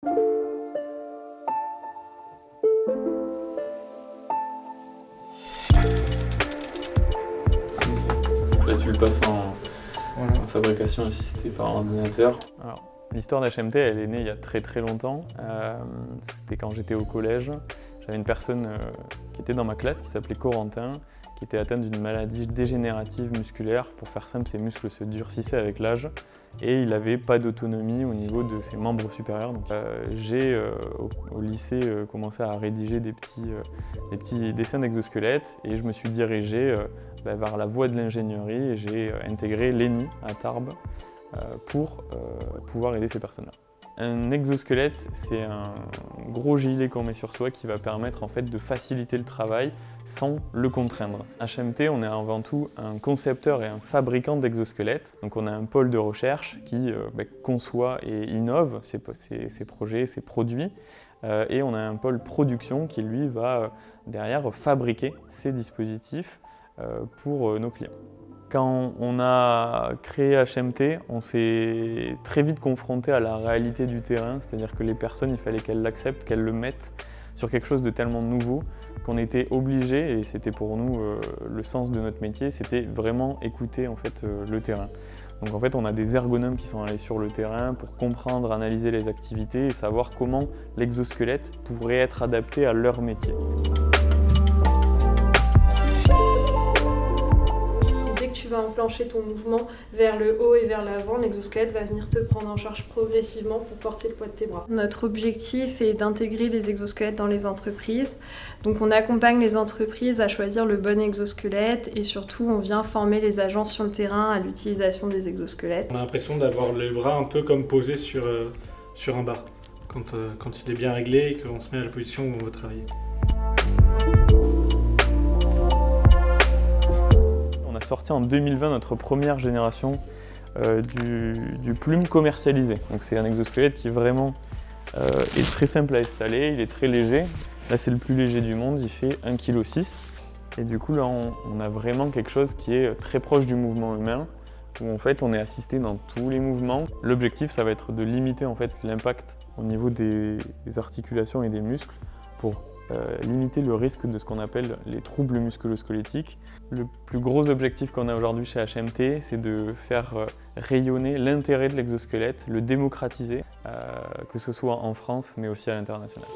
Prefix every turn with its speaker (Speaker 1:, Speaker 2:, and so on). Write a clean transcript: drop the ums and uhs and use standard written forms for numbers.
Speaker 1: Là, tu le passes
Speaker 2: Voilà.
Speaker 1: en fabrication assistée par ordinateur. Alors, l'histoire d'HMT, elle est née il y a très très longtemps. C'était quand j'étais au collège. J'avais une personne qui était dans ma classe qui s'appelait Corentin, qui était atteint d'une maladie dégénérative musculaire. Pour faire simple, ses muscles se durcissaient avec l'âge et il n'avait pas d'autonomie au niveau de ses membres supérieurs. Donc, j'ai au lycée commencé à rédiger des petits dessins d'exosquelettes et je me suis dirigé vers la voie de l'ingénierie et j'ai intégré l'ENI à Tarbes pour pouvoir aider ces personnes-là. Un exosquelette, c'est un gros gilet qu'on met sur soi qui va permettre en fait de faciliter le travail sans le contraindre. HMT, on est avant tout un concepteur et un fabricant d'exosquelettes. Donc on a un pôle de recherche qui conçoit et innove ses projets, ses produits. Et on a un pôle production qui lui va derrière fabriquer ces dispositifs pour nos clients. Quand on a créé HMT, on s'est très vite confronté à la réalité du terrain, c'est-à-dire que les personnes, il fallait qu'elles l'acceptent, qu'elles le mettent sur quelque chose de tellement nouveau qu'on était obligé, et c'était pour nous le sens de notre métier, c'était vraiment écouter en fait, le terrain. Donc en fait, on a des ergonomes qui sont allés sur le terrain pour comprendre, analyser les activités et savoir comment l'exosquelette pourrait être adapté à leur métier.
Speaker 3: Tu vas enclencher ton mouvement vers le haut et vers l'avant, l'exosquelette va venir te prendre en charge progressivement pour porter le poids de tes bras. Notre objectif est d'intégrer les exosquelettes dans les entreprises. Donc on accompagne les entreprises à choisir le bon exosquelette et surtout on vient former les agents sur le terrain à l'utilisation des exosquelettes.
Speaker 4: On a l'impression d'avoir les bras un peu comme posés sur un bar, quand il est bien réglé et qu'on se met à la position où on veut travailler.
Speaker 1: Sorti en 2020 notre première génération du plume commercialisé. Donc c'est un exosquelette qui vraiment est très simple à installer, il est très léger. Là c'est le plus léger du monde, il fait 1,6 kg. Et du coup là on a vraiment quelque chose qui est très proche du mouvement humain, où en fait on est assisté dans tous les mouvements. L'objectif ça va être de limiter en fait l'impact au niveau des articulations et des muscles pour limiter le risque de ce qu'on appelle les troubles musculo-squelettiques. Le plus gros objectif qu'on a aujourd'hui chez HMT, c'est de faire rayonner l'intérêt de l'exosquelette, le démocratiser, que ce soit en France mais aussi à l'international.